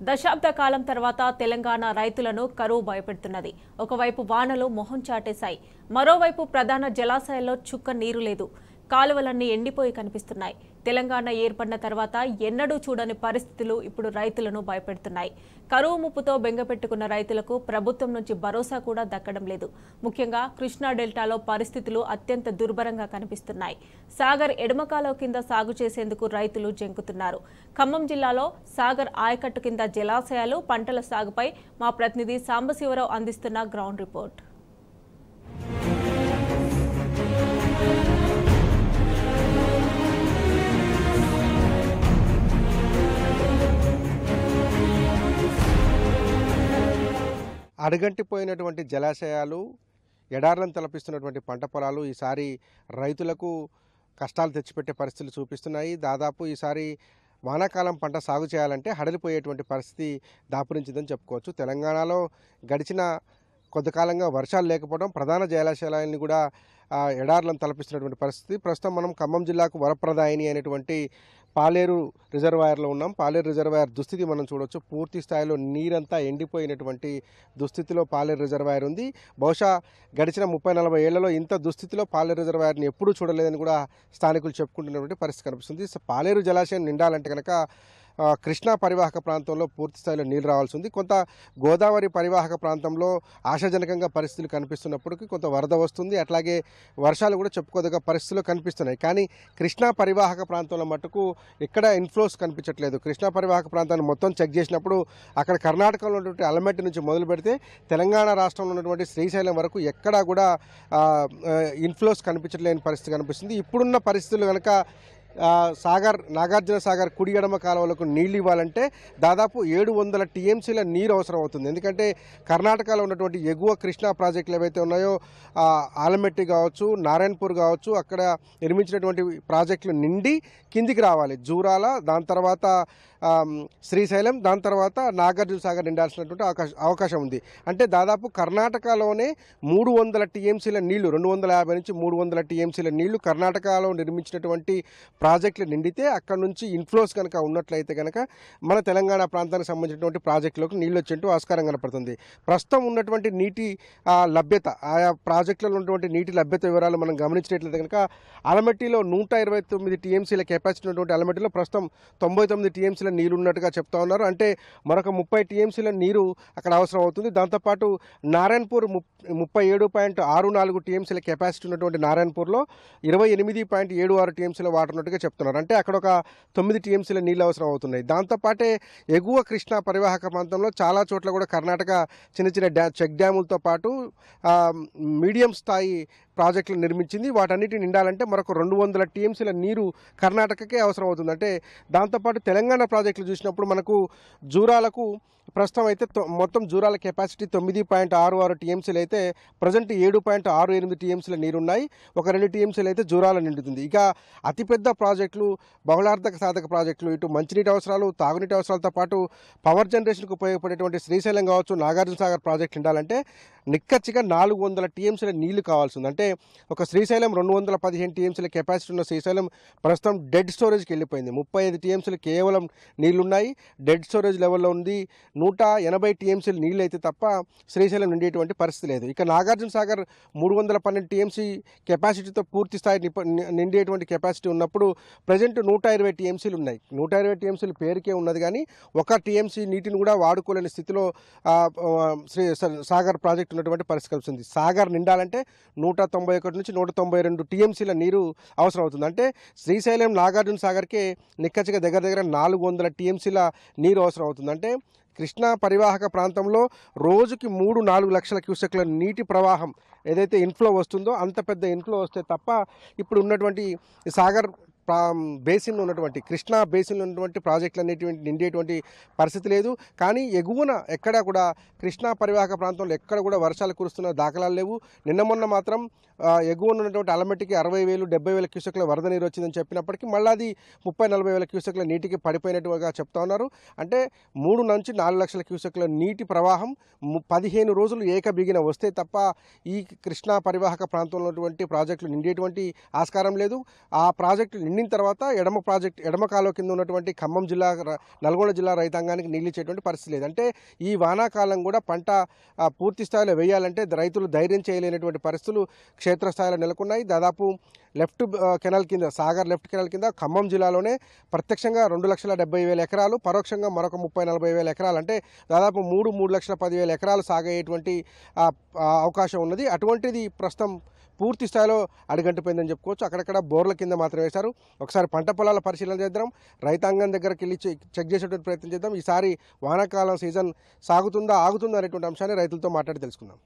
దశాబ్ద కాలం తర్వాత తెలంగాణ రైతులను కరువు భయపెడుతున్నది. ఒకవైపు వానలు మొహం చాటేశాయి, మరోవైపు ప్రధాన జలాశయాల్లో చుక్క నీరు లేదు. కాలువలన్నీ ఎండిపోయి కనిపిస్తున్నాయి. తెలంగాణ ఏర్పడిన తర్వాత ఎన్నడూ చూడని పరిస్థితులు ఇప్పుడు రైతులను భయపెడుతున్నాయి. కరువు ముప్పుతో బెంగపెట్టుకున్న రైతులకు ప్రభుత్వం నుంచి భరోసా కూడా దక్కడం లేదు. ముఖ్యంగా కృష్ణా డెల్టాలో పరిస్థితులు అత్యంత దుర్భరంగా కనిపిస్తున్నాయి. సాగర్ ఎడమ కాలువ కింద సాగు చేసేందుకు రైతులు జంకుతున్నారు. ఖమ్మం జిల్లాలో సాగర్ ఆయకట్టు కింద జలాశయాలు, పంటల సాగుపై మా ప్రతినిధి సాంబశివరావు అందిస్తున్న గ్రౌండ్ రిపోర్ట్. అడుగంటిపోయినటువంటి జలాశయాలు, ఎడార్లను తలపిస్తున్నటువంటి పంట పొలాలు ఈసారి రైతులకు కష్టాలు తెచ్చిపెట్టే పరిస్థితులు చూపిస్తున్నాయి. దాదాపు ఈసారి వానాకాలం పంట సాగు చేయాలంటే హడలిపోయేటువంటి పరిస్థితి దాపురించిందని చెప్పుకోవచ్చు. తెలంగాణలో గడిచిన కొంతకాలంగా వర్షాలు లేకపోవడం ప్రధాన జలాశయాలని కూడా ఎడార్లను తలపిస్తున్నటువంటి పరిస్థితి. ప్రస్తుతం మనం ఖమ్మం జిల్లాకు వరప్రదాయిని అయినటువంటి పాలేరు రిజర్వాయర్లో ఉన్నాం. పాలేరు రిజర్వాయర్ దుస్థితి మనం చూడవచ్చు. పూర్తి స్థాయిలో నీరంతా ఎండిపోయినటువంటి దుస్థితిలో పాలేరు రిజర్వాయర్ ఉంది. బహుశా గడిచిన 30-40 ఏళ్లలో ఇంత దుస్థితిలో పాలేరు రిజర్వాయర్ని ఎప్పుడూ చూడలేదని కూడా స్థానికులు చెప్పుకుంటున్నటువంటి పరిస్థితి కనిపిస్తుంది. పాలేరు జలాశయం నిండాలంటే కనుక కృష్ణా పరివాహక ప్రాంతంలో పూర్తి స్థాయిలో నీళ్లు రావాల్సి ఉంది. కొంత గోదావరి పరివాహక ప్రాంతంలో ఆశాజనకంగా పరిస్థితులు కనిపిస్తున్నప్పటికీ కొంత వరద వస్తుంది. అట్లాగే వర్షాలు కూడా చెప్పుకోదగ్గ పరిస్థితులు కనిపిస్తున్నాయి. కానీ కృష్ణా పరివాహక ప్రాంతంలో మటుకు ఎక్కడ ఇన్ఫ్లోస్ కనిపించట్లేదు. కృష్ణా పరివాహక ప్రాంతాన్ని మొత్తం చెక్ చేసినప్పుడు అక్కడ కర్ణాటకలో ఉన్నటువంటి అలమెట్టి నుంచి మొదలు పెడితే తెలంగాణ రాష్ట్రంలో ఉన్నటువంటి శ్రీశైలం వరకు ఎక్కడా కూడా ఇన్ఫ్లోస్ కనిపించట్లేని పరిస్థితి కనిపిస్తుంది. ఇప్పుడున్న పరిస్థితులు కనుక సాగర్, నాగార్జున సాగర్ కుడి ఎడమ కాలువలకు నీళ్లు ఇవ్వాలంటే దాదాపు 700 టీఎంసీల నీరు అవసరం అవుతుంది. ఎందుకంటే కర్ణాటకలో ఉన్నటువంటి ఎగువ కృష్ణా ప్రాజెక్టులు ఏవైతే ఉన్నాయో ఆలమెట్టి కావచ్చు, నారాయణపూర్ కావచ్చు, అక్కడ నిర్మించినటువంటి ప్రాజెక్టులు నిండి కిందికి రావాలి. జూరాల, దాని తర్వాత శ్రీశైలం, దాని తర్వాత నాగార్జున సాగర్ నిండాల్సినటువంటి అవకాశం ఉంది. అంటే దాదాపు కర్ణాటకలోనే 300 టీఎంసీల నీళ్లు, 250 నుంచి 300 టీఎంసీల నీళ్లు కర్ణాటకలో నిర్మించినటువంటి ప్రాజెక్టులు నిండితే అక్కడ నుంచి ఇన్ఫ్లోస్ కనుక ఉన్నట్లయితే కనుక మన తెలంగాణ ప్రాంతానికి సంబంధించినటువంటి ప్రాజెక్టులకు నీళ్ళు వచ్చేట్టు ఆస్కారం కనపడుతుంది. ప్రస్తుతం ఉన్నటువంటి నీటి లభ్యత, ఆయా ప్రాజెక్టులలో ఉన్నటువంటి నీటి లభ్యత వివరాలు మనం గమనించినట్లయితే కనుక అలమట్టిలో 129 టీఎంసీల కెపాసిటీ ఉన్నటువంటి అలమట్టిలో ప్రస్తుతం 99 టీఎంసీల నీరు ఉన్నట్టుగా చెప్తా ఉన్నారు. అంటే మరొక 30 టీఎంసీల నీరు అక్కడ అవసరం అవుతుంది. దాంతోపాటు నారాయణపూర్ 37.64 టీఎంసీల కెపాసిటీ ఉన్నటువంటి నారాయణపూర్లో 28.76 టీఎంసీల వాటర్ ఉన్నట్టుగా చెప్తున్నారు. అంటే అక్కడ ఒక 9 టీఎంసీల నీళ్ళు అవసరం అవుతున్నాయి. దాంతోపాటే ఎగువ కృష్ణా పరివాహక ప్రాంతంలో చాలా చోట్ల కూడా కర్ణాటక చిన్న చిన్న చెక్ డ్యాములతో పాటు మీడియం స్థాయి ప్రాజెక్టులు నిర్మించింది. వాటన్నిటిని నిండాలంటే మరొక 200 టీఎంసీల నీరు కర్ణాటకకే అవసరం అవుతుంది. అంటే దాంతోపాటు తెలంగాణ ప్రాజెక్టులు చూసినప్పుడు మనకు జూరాలకు ప్రస్తుతం అయితే మొత్తం జూరాల కెపాసిటీ 9.66 టీఎంసీలు అయితే ప్రజెంట్ 7.68 టీఎంసీల నీరున్నాయి. ఒక 2 టీఎంసీలు అయితే జూరాల నిండుతుంది. ఇక అతిపెద్ద ప్రాజెక్టులు, బహుళార్థక సాధక ప్రాజెక్టులు, ఇటు మంచినీటి అవసరాలు, తాగునీటి అవసరాలతో పాటు పవర్ జనరేషన్కు ఉపయోగపడేటువంటి శ్రీశైలం కావచ్చు, నాగార్జున సాగర్ ప్రాజెక్టు నిండాలంటే నిక్కచ్చిగా 400 టీఎంసీల నీళ్లు కావాల్సి ఉంది. అంటే ఒక శ్రీశైలం 215 టీఎంసీల కెపాసిటీ ఉన్న శ్రీశైలం ప్రస్తుతం డెడ్ స్టోరేజ్కి వెళ్ళిపోయింది. 35 టీఎంసీలు కేవలం నీళ్లున్నాయి, డెడ్ స్టోరేజ్ లెవెల్లో ఉంది. 180 టీఎంసీలు నీళ్ళు అయితే తప్ప శ్రీశైలం నిండేటువంటి పరిస్థితి లేదు. ఇక నాగార్జున సాగర్ 312 టీఎంసీ కెపాసిటీతో పూర్తి స్థాయి నిండేటువంటి కెపాసిటీ ఉన్నప్పుడు ప్రజెంట్ 120 టీఎంసీలు ఉన్నాయి. 120 టీఎంసీలు పేరుకే ఉన్నది కానీ ఒక టీఎంసీ నీటిని కూడా వాడుకోలేని స్థితిలో సాగర్ ప్రాజెక్టు ఉన్నటువంటి పరిస్థితి కలుస్తుంది. సాగర్ నిండాలంటే 191 నుంచి 192 టీఎంసీల నీరు అవసరం అవుతుంది. అంటే శ్రీశైలం, నాగార్జున సాగర్కే నిక్కచ్చిగా దగ్గర 400 టీఎంసీల నీరు అవసరం అవుతుంది. అంటే కృష్ణా పరివాహక ప్రాంతంలో రోజుకి 3-4 లక్షల క్యూసెక్ల నీటి ప్రవాహం ఏదైతే ఇన్ఫ్లో వస్తుందో అంత పెద్ద ఇన్ఫ్లో వస్తే తప్ప ఇప్పుడు ఉన్నటువంటి సాగర్ బేసిన్లో ఉన్నటువంటి కృష్ణా బేసిన్లో ఉన్నటువంటి ప్రాజెక్టులు అనేటువంటి నిండేటువంటి పరిస్థితి లేదు. కానీ ఎగువన ఎక్కడా కూడా కృష్ణా పరివాహక ప్రాంతంలో ఎక్కడ కూడా వర్షాలు కురుస్తున్న దాఖలాలు లేవు. నిన్న మొన్న మాత్రం ఎగువన ఉన్నటువంటి అలమట్టికి 60,000 70,000 క్యూసెక్ల వరద నీరు వచ్చిందని చెప్పినప్పటికీ మళ్ళీ అది 30-40,000 క్యూసెక్ల నీటికి పడిపోయినట్టుగా చెప్తా ఉన్నారు. అంటే 3 నుంచి 4 లక్షల క్యూసెక్ల నీటి ప్రవాహం 15 రోజులు ఏకబిగిన వస్తే తప్ప ఈ కృష్ణా పరివాహక ప్రాంతంలో ఉన్నటువంటి ప్రాజెక్టులు నిండేటువంటి ఆస్కారం లేదు. ఆ ప్రాజెక్టులు ఎండిన తర్వాత ఎడమ కాలువ కింద ఉన్నటువంటి ఖమ్మం జిల్లా నల్గొండ జిల్లా రైతాంగానికి నీళ్ళు ఇచ్చేటువంటి పరిస్థితి లేదు. అంటే ఈ వానాకాలం కూడా పంట పూర్తి స్థాయిలో వేయాలంటే రైతులు ధైర్యం చేయలేనటువంటి పరిస్థితులు క్షేత్రస్థాయిలో నెలకొన్నాయి. దాదాపు లెఫ్ట్ కెనాల్ కింద సాగర్ లెఫ్ట్ కెనాల్ కింద ఖమ్మం జిల్లాలోనే ప్రత్యక్షంగా 2,70,000 ఎకరాలు, పరోక్షంగా మరొక 30,000-40,000 ఎకరాలు, అంటే దాదాపు 3,10,000 ఎకరాలు సాగయ్యేటువంటి అవకాశం ఉన్నది. అటువంటిది ప్రస్తుతం పూర్తి స్థాయిలో అడుగంటిపోయిందని చెప్పుకోవచ్చు. అక్కడక్కడ బోర్ల కింద మాత్రం వేశారు. ఒకసారి పంట పొలాల పరిశీలన చేద్దాం, రైతాంగం దగ్గరికి వెళ్ళి చెక్ చేసేటువంటి ప్రయత్నం చేద్దాం. ఈసారి వానాకాలం సీజన్ సాగుతుందా ఆగుతుందా అనేటువంటి అంశాన్ని రైతులతో మాట్లాడి తెలుసుకుందాం.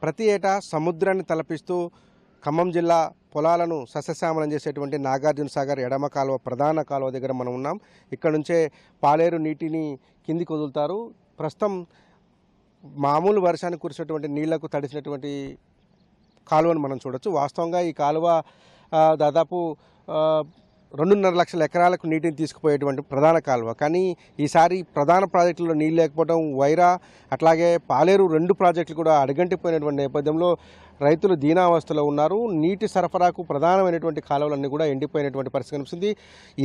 ప్రతి ఏటా సముద్రాన్ని తలపిస్తూ ఖమ్మం జిల్లా పొలాలను సస్యశ్యామలం చేసేటువంటి నాగార్జున సాగర్ ఎడమ కాలువ ప్రధాన కాలువ దగ్గర మనం ఉన్నాం. ఇక్కడ నుంచే పాలేరు నీటిని కిందికి వదులుతారు. ప్రస్తుతం మామూలు వర్షానికి కురిసినటువంటి నీళ్లకు తడిసినటువంటి కాలువను మనం చూడొచ్చు. వాస్తవంగా ఈ కాలువ దాదాపు 2.5 లక్షల ఎకరాలకు నీటిని తీసుకుపోయేటువంటి ప్రధాన కాలువ. కానీ ఈసారి ప్రధాన ప్రాజెక్టుల్లో నీళ్ళు లేకపోవడం, వైరా అట్లాగే పాలేరు 2 ప్రాజెక్టులు కూడా అడగంటిపోయినటువంటి నేపథ్యంలో రైతులు దీనావస్థలో ఉన్నారు. నీటి సరఫరాకు ప్రధానమైనటువంటి కాలువలన్నీ కూడా ఎండిపోయినటువంటి పరిస్థితి కనిపిస్తుంది.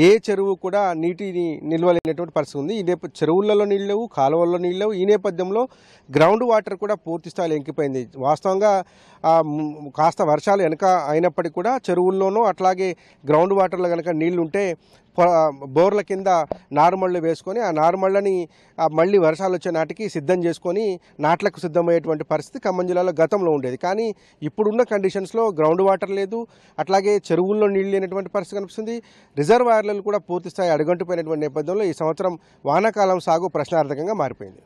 ఏ చెరువు కూడా నీటిని నిల్వలేనటువంటి పరిస్థితి ఉంది. ఈ చెరువులలో నీళ్ళు లేవు, కాలువల్లో నీళ్ళు లేవు. ఈ నేపథ్యంలో గ్రౌండ్ వాటర్ కూడా పూర్తి స్థాయిలో ఎంకిపోయింది. వాస్తవంగా కాస్త వర్షాలు వెనక అయినప్పటికీ కూడా చెరువుల్లోనూ అట్లాగే గ్రౌండ్ వాటర్లో కనుక నీళ్లు ఉంటే బోర్ల కింద నారుమళ్ళు వేసుకొని ఆ నారుమళ్ళని మళ్ళీ వర్షాలు వచ్చే నాటికి సిద్ధం చేసుకొని నాట్లకు సిద్ధమయ్యేటువంటి పరిస్థితి ఖమ్మం జిల్లాలో గతంలో ఉండేది. కానీ ఇప్పుడున్న కండిషన్స్లో గ్రౌండ్ వాటర్ లేదు, అట్లాగే చెరువుల్లో నీళ్ళు లేనటువంటి పరిస్థితి కనిపిస్తుంది. రిజర్వాయర్లను కూడా పూర్తి స్థాయి అడుగంటిపోయినటువంటి నేపథ్యంలో ఈ సంవత్సరం వానాకాలం సాగు ప్రశ్నార్థకంగా మారిపోయింది.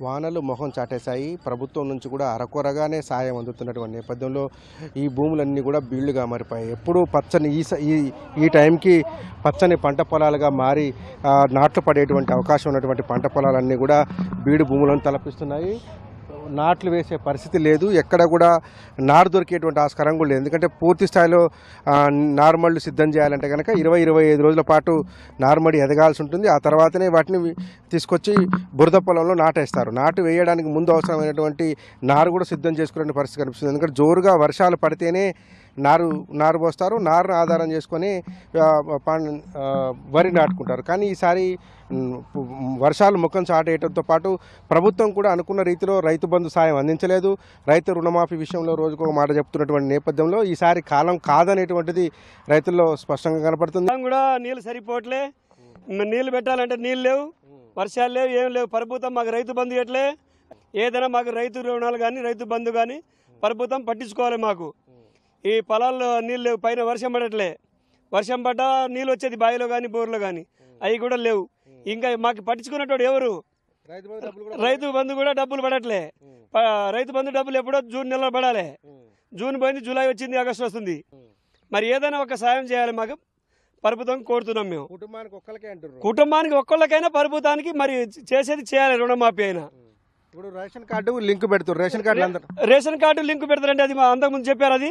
వానలు మొహం చాటేశాయి. ప్రభుత్వం నుంచి కూడా అరకొరగానే సాయం అందుతున్నటువంటి నేపథ్యంలో ఈ భూములన్నీ కూడా బీళ్లుగా మారిపోయాయి. ఎప్పుడూ పచ్చని ఈ టైంకి పచ్చని పంట పొలాలుగా మారి నాట్లు పడేటువంటి అవకాశం ఉన్నటువంటి పంట పొలాలన్నీ కూడా బీడు భూములను తలపిస్తున్నాయి. నాట్లు వేసే పరిస్థితి లేదు, ఎక్కడ కూడా నారు దొరికేటువంటి ఆస్కారం కూడా లేదు. ఎందుకంటే పూర్తి స్థాయిలో నారుమళ్ళు సిద్ధం చేయాలంటే కనుక 20-25 రోజుల పాటు నారుమడి ఎదగాల్సి ఉంటుంది. ఆ తర్వాతనే వాటిని తీసుకొచ్చి బురద పొలంలో నాటేస్తారు. నాటు వేయడానికి ముందు అవసరమైనటువంటి నారు కూడా సిద్ధం చేసుకునే పరిస్థితి కనిపిస్తుంది. ఎందుకంటే జోరుగా వర్షాలు పడితేనే నారు పోస్తారు, నారును ఆధారం చేసుకొని వరి నాటుకుంటారు. కానీ ఈసారి వర్షాలు ముఖం చాటేయడంతో పాటు ప్రభుత్వం కూడా అనుకున్న రీతిలో రైతు బంధు సాయం అందించలేదు. రైతు రుణమాఫీ విషయంలో రోజుకొక మాట చెప్తున్నటువంటి నేపథ్యంలో ఈసారి కాలం కాదనేటువంటిది రైతుల్లో స్పష్టంగా కనపడుతుంది. కూడా నీళ్ళు సరిపోవట్లే, నీళ్ళు పెట్టాలంటే నీళ్ళు లేవు, వర్షాలు లేవు, ఏం లేవు. ప్రభుత్వం మాకు రైతు బంధు ఎట్లే, ఏదైనా మాకు రైతు రుణాలు కానీ రైతు బంధు కానీ ప్రభుత్వం పట్టించుకోవాలి. మాకు ఈ పొలాల్లో నీళ్ళు లేవు, పైన వర్షం పడట్లే. వర్షం పడ్డా నీళ్ళు వచ్చేది బావిలో కానీ బోర్లో కానీ, అవి కూడా లేవు. ఇంకా మాకు పట్టించుకున్నట్టు ఎవరు? రైతు బంధు కూడా డబ్బులు పడట్లే. రైతు బంధు డబ్బులు ఎప్పుడో జూన్ నెలలో పడాలి. జూన్ పోయింది, జూలై వచ్చింది, ఆగస్టు వస్తుంది. మరి ఏదైనా ఒక సాయం చేయాలి మాకు ప్రభుత్వం కోరుతున్నాం. మేము కుటుంబానికి ఒక్కళ్ళకైనా ప్రభుత్వానికి మరి చేసేది చేయాలి. రుణమాఫీ అయినా ఇప్పుడు రేషన్ కార్డు లింక్ పెడతారు. రేషన్ కార్డు లింక్ పెడతారంటే అది అంతకుముందు చెప్పారు, అది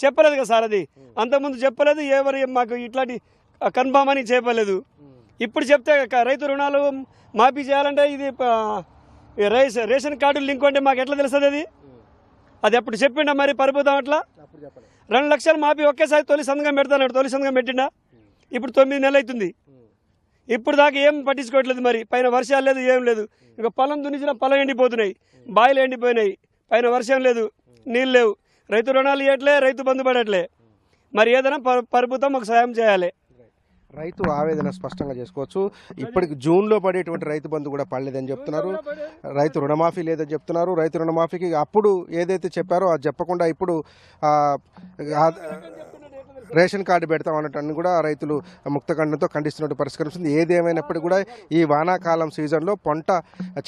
చెప్పలేదు కదా సార్. అది అంతకుముందు చెప్పలేదు, ఎవరు మాకు ఇట్లాంటి కన్ఫామ్ అని చెప్పలేదు. ఇప్పుడు చెప్తే రైతు రుణాలు మాఫీ చేయాలంటే ఇది రేషన్ కార్డు లింక్ అంటే మాకు ఎట్లా తెలుస్తుంది? అది అప్పుడు చెప్పిండా మరి ప్రభుత్వం? అట్లా 2 లక్షలు మాఫీ ఒకేసారి తొలి సంతకం పెడతాడు. తొలి సంతకం పెట్టిండా? ఇప్పుడు 9 నెలలు అవుతుంది. ఇప్పుడు దాకా ఏం పట్టించుకోవట్లేదు. మరి పైన వర్షాలు లేదు, ఏం లేదు. ఇక పొలం దున్నించిన పొలం ఎండిపోతున్నాయి, బాయిలు ఎండిపోయినాయి, పైన వర్షం లేదు, నీళ్ళు లేవు. రైతు రుణాలు ఇవ్వట్లే, రైతు బంధు పడట్లే. మరి ఏదైనా ప్రభుత్వం ఒక సాయం చేయాలి. రైతు ఆవేదన స్పష్టంగా చేసుకోవచ్చు. ఇప్పటికి జూన్లో పడేటువంటి రైతు బంధు కూడా పడలేదని చెప్తున్నారు. రైతు రుణమాఫీ లేదని చెప్తున్నారు. రైతు రుణమాఫీకి అప్పుడు ఏదైతే చెప్పారో అది చెప్పకుండా ఇప్పుడు రేషన్ కార్డు పెడతాం అన్నట్టు కూడా రైతులు ముక్తఖండంతో ఖండిస్తున్నట్టు పరిష్కరిస్తుంది. ఏదేమైనప్పటికీ కూడా ఈ వానాకాలం సీజన్లో పంట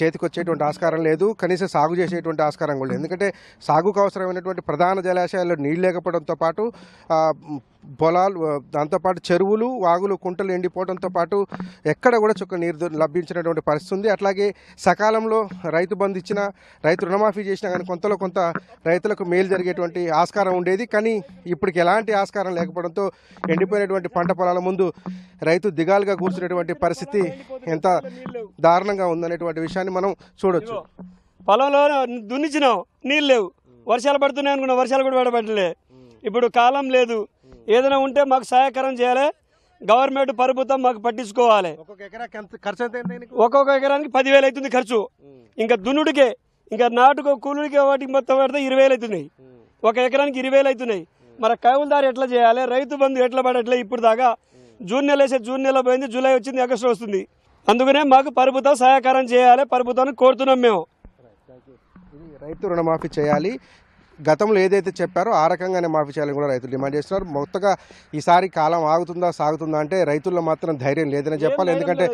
చేతికొచ్చేటువంటి ఆస్కారం లేదు, కనీసం సాగు చేసేటువంటి ఆస్కారం కూడా లేదు. ఎందుకంటే సాగుకు అవసరమైనటువంటి ప్రధాన జలాశయాల్లో నీళ్ళు లేకపోవడంతో పాటు పొలాలు, దాంతోపాటు చెరువులు, వాగులు, కుంటలు ఎండిపోవడంతో పాటు ఎక్కడ కూడా చుక్క నీరు లభించినటువంటి పరిస్థితి ఉంది. అట్లాగే సకాలంలో రైతు బంధు ఇచ్చినా, రైతు రుణమాఫీ చేసినా కానీ కొంతలో కొంత రైతులకు మేలు జరిగేటువంటి ఆస్కారం ఉండేది. కానీ ఇప్పటికి ఎలాంటి ఆస్కారం లేకపోవడంతో ఎండిపోయినటువంటి పంట పొలాల ముందు రైతు దిగాలుగా కూర్చునేటువంటి పరిస్థితి ఎంత దారుణంగా ఉందనేటువంటి విషయాన్ని మనం చూడొచ్చు. పొలంలో దున్నిచ్చినాం, నీళ్ళు లేవు. వర్షాలు పడుతున్నాయి అనుకున్నా, వర్షాలు కూడా పడబట్టలే. ఇప్పుడు కాలం లేదు. ఏదైనా ఉంటే మాకు సహాయకరం చేయాలి. గవర్నమెంట్ ప్రభుత్వం మాకు పట్టించుకోవాలి. ఒక్కొక్క ఎకరానికి 10,000 అవుతుంది ఖర్చు. ఇంకా దున్నుడికే, ఇంకా నాటుకో కూలికే వాటికి మొత్తం పెడితే 20,000 అవుతున్నాయి. ఒక ఎకరానికి 20,000 అవుతున్నాయి. మరి కౌలుదారు ఎట్లా చేయాలి? రైతు బంధు ఎట్లా పడట్లే? ఇప్పుడు దాకా జూన్ నెల వేసే, జూన్ నెల పోయింది, జూలై వచ్చింది, ఆగస్టు వస్తుంది. అందుకనే మాకు ప్రభుత్వం సహాయకారం చేయాలి, ప్రభుత్వాన్ని కోరుతున్నాం మేము. రైతు రుణమాఫీ చేయాలి. గతంలో ఏదైతే చెప్పారో ఆ రకంగానే మాఫీ చేయాలని కూడా రైతులు డిమాండ్ చేస్తున్నారు. మొత్తగా ఈసారి కాలం ఆగుతుందా సాగుతుందా అంటే రైతుల్లో మాత్రం ధైర్యం లేదని చెప్పాలి. ఎందుకంటే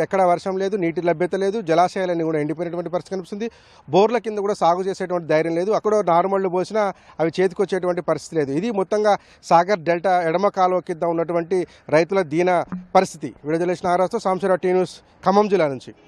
ఎక్కడ వర్షం లేదు, నీటి లభ్యత లేదు, జలాశయాలన్నీ కూడా ఎండిపోయినటువంటి పరిస్థితి కనిపిస్తుంది. బోర్ల కింద కూడా సాగు చేసేటువంటి ధైర్యం లేదు. అక్కడ నార్మల్లు పోసినా అవి చేతికొచ్చేటువంటి పరిస్థితి లేదు. ఇది మొత్తంగా సాగర్ డెల్టా ఎడమ కాలువ కింద ఉన్నటువంటి రైతుల దీన పరిస్థితి. విడుదల నాగరాజుతో సాంబశివరావు, టీ న్యూస్, ఖమ్మం జిల్లా నుంచి.